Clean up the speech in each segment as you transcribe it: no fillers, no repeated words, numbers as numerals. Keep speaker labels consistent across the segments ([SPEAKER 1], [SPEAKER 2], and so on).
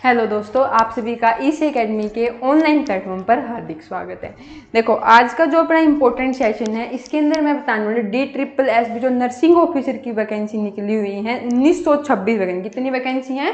[SPEAKER 1] Hello दोस्तों, आप सभी का ईसी एकेडमी के ऑनलाइन प्लेटफॉर्म पर हार्दिक स्वागत है। देखो, आज का जो अपना इंपॉर्टेंट सेशन है, इसके अंदर मैं बताने वाली DSSS जो नर्सिंग ऑफिसर की वैकेंसी निकली हुई है 1926 वैकेंसी। कितनी वैकेंसी हैं?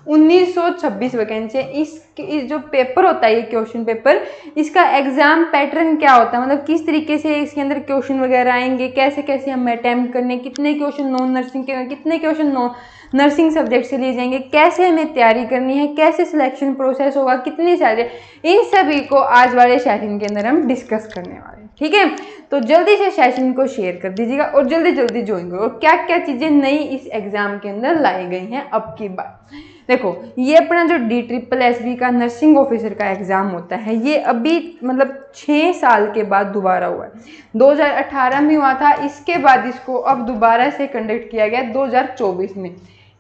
[SPEAKER 1] 1926 वैकेंसी है। इस जो पेपर होता है, ये क्वेश्चन पेपर, इसका एग्जाम पैटर्न क्या होता है, मतलब किस तरीके से इसके अंदर क्वेश्चन वगैरह आएंगे, कैसे कैसे हम अटैम्प्ट करने, कितने क्वेश्चन नॉन नर्सिंग के, कितने क्वेश्चन नॉन नर्सिंग सब्जेक्ट से लिए जाएंगे, कैसे हमें तैयारी करनी है, कैसे सिलेक्शन प्रोसेस होगा, कितनी सारे, इन सभी को आज वाले सेशन के अंदर हम डिस्कस करने वाले हैं। ठीक है, तो जल्दी से सेशन को शेयर कर दीजिएगा और जल्दी जल्दी ज्वाइन करो। क्या क्या चीजें नई इस एग्जाम के अंदर लाई गई हैं अब की बार। देखो, ये अपना जो DSSS का नर्सिंग ऑफिसर का एग्जाम होता है, ये अभी मतलब 6 साल के बाद दोबारा हुआ है। 2018 में हुआ था, इसके बाद इसको अब दोबारा से कंडक्ट किया गया 2024 में।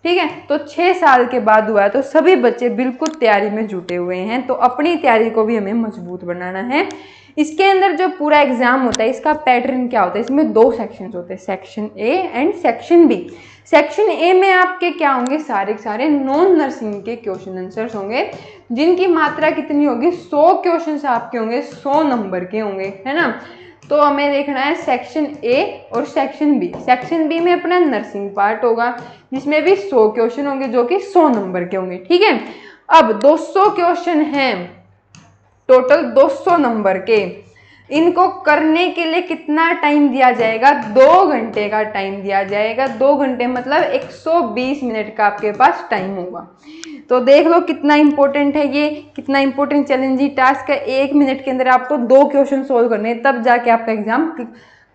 [SPEAKER 1] ठीक है, तो 6 साल के बाद हुआ है, तो सभी बच्चे बिल्कुल तैयारी में जुटे हुए हैं। तो अपनी तैयारी को भी हमें मजबूत बनाना है। इसके अंदर जो पूरा एग्जाम होता है, इसका पैटर्न क्या होता है, इसमें 2 सेक्शंस होते हैं, section A and section B. Section A में आपके क्या होंगे, सारे के सारे नॉन नर्सिंग के क्वेश्चन आंसर्स होंगे, जिनकी मात्रा कितनी होगी, 100 क्वेश्चन आपके होंगे, 100 नंबर के होंगे, है ना। तो हमें देखना है सेक्शन ए और सेक्शन बी। सेक्शन बी में अपना नर्सिंग पार्ट होगा, जिसमें भी 100 क्वेश्चन होंगे, जो कि 100 नंबर के होंगे। ठीक है, अब 200 क्वेश्चन हैं टोटल, 200 नंबर के। इनको करने के लिए कितना टाइम दिया जाएगा? 2 घंटे का टाइम दिया जाएगा। 2 घंटे मतलब 120 मिनट का आपके पास टाइम होगा। तो देख लो कितना इंपॉर्टेंट है ये, कितना इंपॉर्टेंट चैलेंजिंग टास्क है। 1 मिनट के अंदर आपको 2 क्वेश्चन सोल्व करने हैं, तब जाके आपका एग्जाम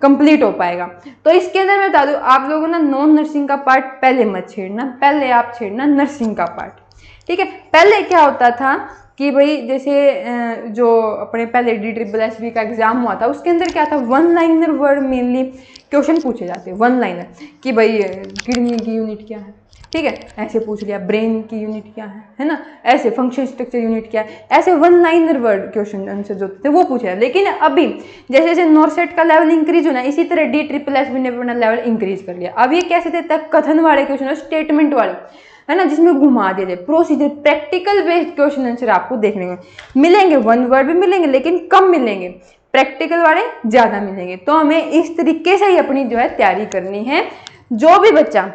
[SPEAKER 1] कंप्लीट हो पाएगा। तो इसके अंदर मैं बता दूं, आप लोगों ने नॉन नर्सिंग का पार्ट पहले मत छेड़ना, पहले आप छेड़ना नर्सिंग का पार्ट। ठीक है, पहले क्या होता था कि भाई, जैसे जो अपने पहले DSSS का एग्जाम हुआ था, उसके अंदर क्या था, 1 लाइनर वर्ड मेनली क्वेश्चन पूछे जाते हैं। 1 लाइनर कि भाई किडनी की यूनिट क्या है, ठीक है, ऐसे पूछ लिया, ब्रेन की यूनिट क्या है ना, ऐसे फंक्शन स्ट्रक्चर यूनिट क्या है, ऐसे 1 लाइनर वर्ड क्वेश्चन आंसर जो थे वो पूछे जाते। लेकिन अभी जैसे जैसे नॉर्सेट का लेवल इंक्रीज होना, इसी तरह DSSS ने अपना लेवल इंक्रीज कर लिया। अब ये कैसे देता है, कथन वाले क्वेश्चन, स्टेटमेंट वाले, है ना, जिसमें घुमा दे दे, procedure, practical based question answer आपको देखने को मिलेंगे। 1 वर्ड भी मिलेंगे, लेकिन कम मिलेंगे, प्रैक्टिकल वाले ज्यादा मिलेंगे। तो हमें इस तरीके से ही अपनी जो है तैयारी करनी है। जो भी बच्चा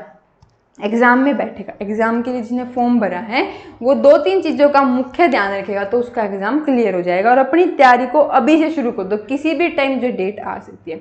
[SPEAKER 1] एग्जाम में बैठेगा, एग्जाम के लिए जिसने फॉर्म भरा है, वो 2-3 चीजों का मुख्य ध्यान रखेगा, तो उसका एग्जाम क्लियर हो जाएगा। और अपनी तैयारी को अभी से शुरू कर दो, किसी भी टाइम जो डेट आ सकती है।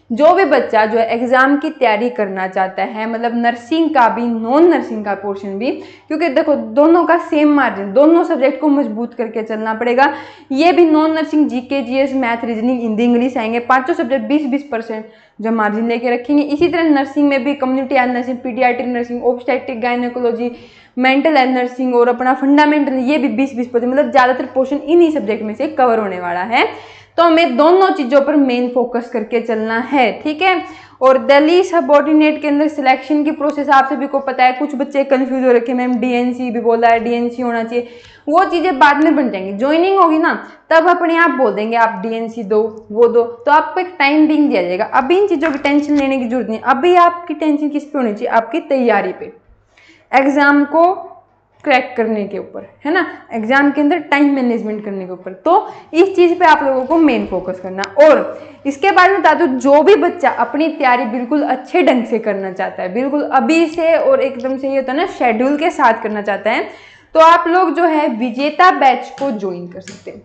[SPEAKER 1] जो भी बच्चा जो है एग्जाम की तैयारी करना चाहता है, मतलब नर्सिंग का भी, नॉन नर्सिंग का पोर्शन भी, क्योंकि देखो दोनों का सेम मार्जिन, दोनों सब्जेक्ट को मजबूत करके चलना पड़ेगा। ये भी non nursing GK, GS, math, reasoning, Hindi, English आएंगे, 5 सब्जेक्ट 20-20% जो मार्जिन लेके रखेंगे। इसी तरह नर्सिंग में भी community health nursing, paediatric nursing, obstetric, gynaecology, mental health nursing और अपना फंडामेंटल, ये भी 20-20%, मतलब ज्यादातर पोर्शन इन्हीं सब्जेक्ट में से कवर होने वाला है। तो हमें दोनों चीजों पर मेन फोकस करके चलना है। ठीक है, और दिल्ली सबऑर्डिनेट के अंदर सिलेक्शन की प्रोसेस आप सभी को पता है। कुछ बच्चे कंफ्यूज हो रखे, मैम DNC भी बोला है, DNC होना चाहिए, वो चीजें बाद में बन जाएंगी। ज्वाइनिंग होगी ना, तब अपने आप बोल देंगे आप DNC दो, वो दो, तो आपको एक टाइम बिंग दिया जाएगा। अभी इन चीजों की टेंशन लेने की जरूरत नहीं। अभी आपकी टेंशन किस पे होनी चाहिए, आपकी तैयारी पे, एग्जाम को क्रैक करने के ऊपर, है ना, एग्जाम के अंदर टाइम मैनेजमेंट करने के ऊपर। तो इस चीज पे आप लोगों को मेन फोकस करना। और इसके बाद में बता दूं, जो भी बच्चा अपनी तैयारी बिल्कुल अच्छे ढंग से करना चाहता है, बिल्कुल अभी से और एकदम से ये होता है ना, शेड्यूल के साथ करना चाहता है, तो आप लोग जो है विजेता बैच को ज्वाइन कर सकते हैं।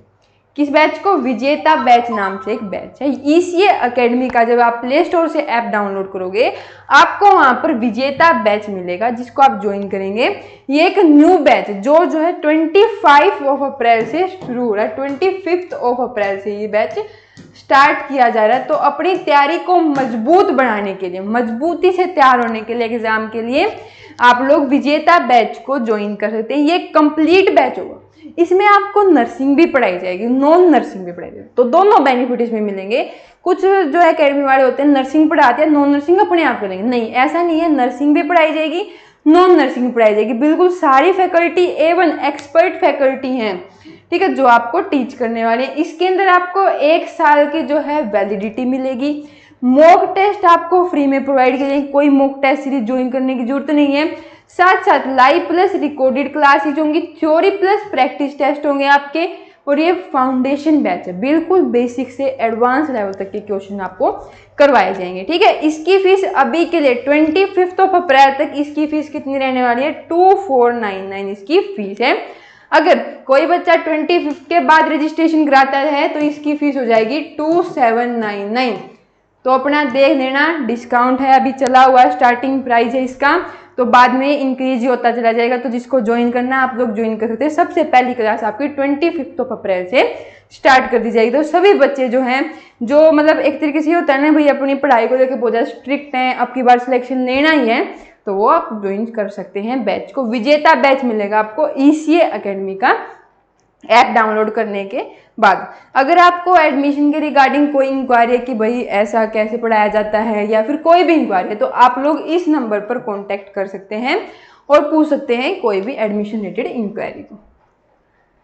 [SPEAKER 1] किस बैच को? विजेता बैच नाम से एक बैच है ECA एकेडमी का। जब आप प्ले स्टोर से ऐप डाउनलोड करोगे, आपको वहां पर विजेता बैच मिलेगा, जिसको आप ज्वाइन करेंगे। ये एक न्यू बैच जो है 25 अप्रैल से शुरू हो रहा है, 25 अप्रैल से ये बैच स्टार्ट किया जा रहा है। तो अपनी तैयारी को मजबूत बनाने के लिए, मजबूती से तैयार होने के लिए एग्जाम के लिए, आप लोग विजेता बैच को ज्वाइन कर सकते हैं। ये कंप्लीट बैच होगा, इसमें आपको नर्सिंग भी पढ़ाई जाएगी, नॉन नर्सिंग भी पढ़ाई जाएगी, तो दोनों बेनिफिट इसमें मिलेंगे। कुछ जो एकेडमी वाले होते हैं नर्सिंग पढ़ाते हैं, नॉन नर्सिंग अपने आप करेंगे, नहीं, ऐसा नहीं है। नर्सिंग भी पढ़ाई जाएगी, नॉन नर्सिंग भी पढ़ाई जाएगी। बिल्कुल सारी फैकल्टी A1 एक्सपर्ट फैकल्टी हैं, ठीक है, जो आपको टीच करने वाले हैं। इसके अंदर आपको 1 साल की जो है वैलिडिटी मिलेगी। मॉक टेस्ट आपको फ्री में प्रोवाइड करेंगे, कोई मॉक टेस्ट सीरीज ज्वाइन करने की जरूरत नहीं है। साथ साथ लाइव प्लस रिकॉर्डेड क्लासेज होंगी, थ्योरी प्लस प्रैक्टिस टेस्ट होंगे आपके, और ये फाउंडेशन बैच है, बिल्कुल बेसिक से एडवांस लेवल तक के क्वेश्चन आपको करवाए जाएंगे। ठीक है, इसकी फीस अभी के लिए 25 अप्रैल तक इसकी फीस कितनी रहने वाली है, 2499 इसकी फीस है। अगर कोई बच्चा 25 के बाद रजिस्ट्रेशन कराता है तो इसकी फीस हो जाएगी 2799। तो अपना देख लेना, डिस्काउंट है, अभी चला हुआ स्टार्टिंग प्राइस है इसका, तो बाद में इंक्रीज होता चला जाएगा। तो जिसको ज्वाइन करना आप लोग ज्वाइन कर सकते हैं। सबसे पहली क्लास आपकी 25 अप्रैल से स्टार्ट कर दी जाएगी। तो सभी बच्चे जो हैं, जो मतलब एक तरीके से होता है ना भाई अपनी पढ़ाई को लेकर बहुत ज़्यादा स्ट्रिक्ट हैं, अब की बार सिलेक्शन लेना ही है, तो वो आप ज्वाइन कर सकते हैं बैच को। विजेता बैच मिलेगा आपको ECA अकेडमी का ऐप डाउनलोड करने के बाद। अगर आपको एडमिशन के रिगार्डिंग कोई इंक्वायरी है कि भाई ऐसा कैसे पढ़ाया जाता है या फिर कोई भी इंक्वायरी है, तो आप लोग इस नंबर पर कांटेक्ट कर सकते हैं और पूछ सकते हैं कोई भी एडमिशन रिलेटेड इंक्वायरी को।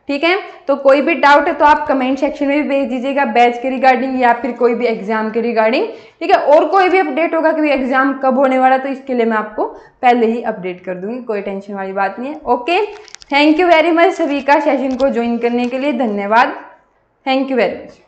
[SPEAKER 1] ठीक है, तो कोई भी डाउट है तो आप कमेंट सेक्शन में भी भेज दीजिएगा, बैच के रिगार्डिंग या फिर कोई भी एग्जाम के रिगार्डिंग। ठीक है, और कोई भी अपडेट होगा कि एग्जाम कब होने वाला, तो इसके लिए मैं आपको पहले ही अपडेट कर दूंगी, कोई टेंशन वाली बात नहीं है। Okay, thank you very much सभी का सेशन को ज्वाइन करने के लिए, धन्यवाद, थैंक यू वेरी मच।